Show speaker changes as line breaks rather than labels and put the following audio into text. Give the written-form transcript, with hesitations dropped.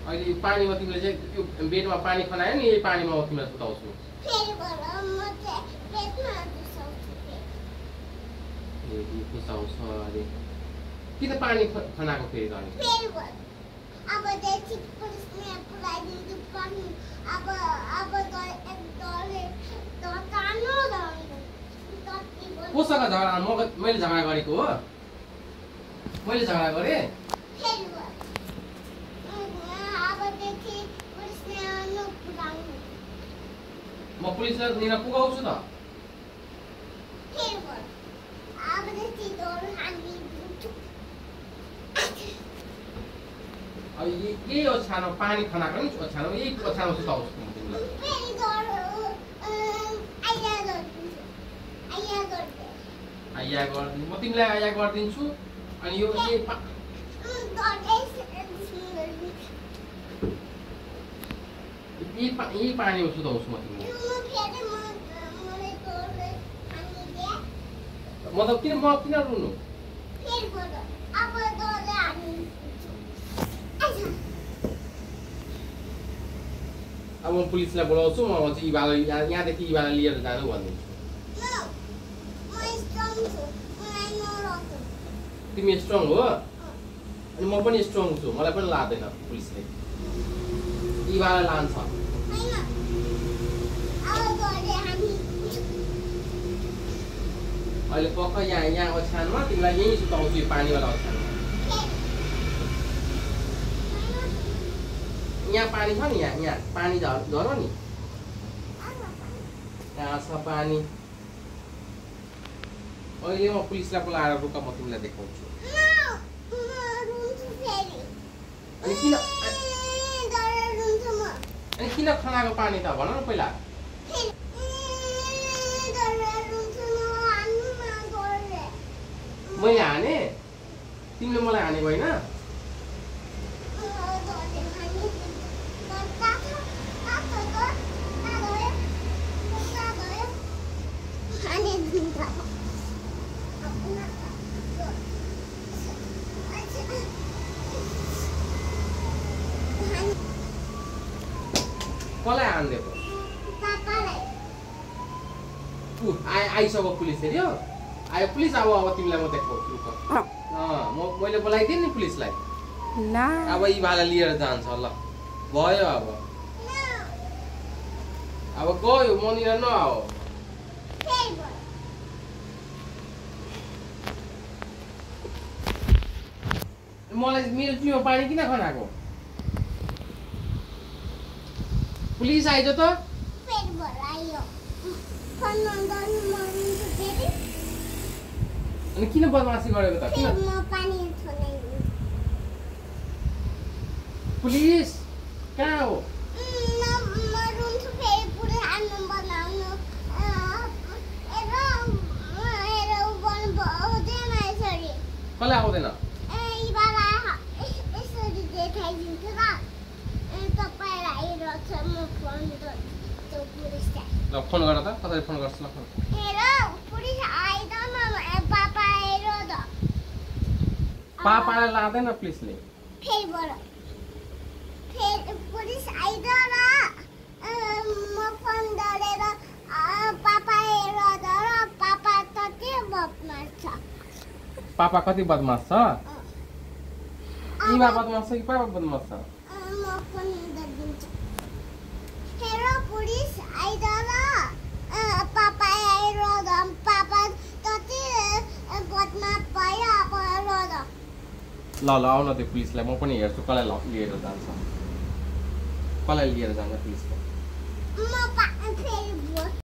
अहिले पानीमा तिमीले चाहिँ त्यो बेडमा पानी खनायो नि यही पानीमा म तिमीलाई सुताउँछु पुसाउँछ अरे किन पानी खनाएको फेरि त कोसँग झगडा मैले झगडा गरेको हो मैले झगडा गरेँ म पुलिसलाई लिन पुगाउँछु त अब यही ओछ्यानो पानी खनाएको नि ओछ्यानो यही ओछ्यानो सुताउँछु आइया गरिदिन्छु म तिमीलाई आइया गरिदिन्छु अनि यो यही पानीमा सुताउँछु म तिमीलाई मतलब किन रुनु अब म पुलिसलाई बोलाउँछु म चाहिँ यहाँदेखि इबालाई लिएर जानु भनिदिन्छु तिमी स्ट्रङ हो अनि म पनि स्ट्रङ छु मलाई पनि लादैन पुलिसले इबालाई लान्छ अहिले पक्का यहाँ ओछ्यानमा तिमीलाई यही सुताउँछु यो पानीवाला ओछ्यानमा यहाँ पानी छ नि यहाँ पानी झर नि यहाँ छ पानी अहिले म पुलिसलाई बोलाएर रुक म तिमीलाई देखाउँछु अनि किन खनाएको पानी त भन न पहिला मैले हाने तिमीले मलाई हानेको होइन कसलाई हानिदिएको आइसक्यो पुलिस हेऱ्यो आयो पुलिस अब तिमीलाई म देखाउँछु मैले बोलाइदिएँ नि पुलिसलाई अब यी भाला लिएर जान्छ ल भयो अब गयो मनिर नआओ मलाई मेरो जिउमा पानी किन खनाएको पुलिस आइज त अनि किन बदमासी गरेको त किन पुलिस कहाँ हो कसलाई आउँदैन फोन गर त कसरी फोन गर्छ ल पापालाई लाँदैन पुलिसले पापा कति बदमास छ इमा बदमास छ कि पापा बदमास छ ल आउन त्यो पुलिसलाई म पनि हेर्छु कसलाई लिएर जान्छ पुलिसले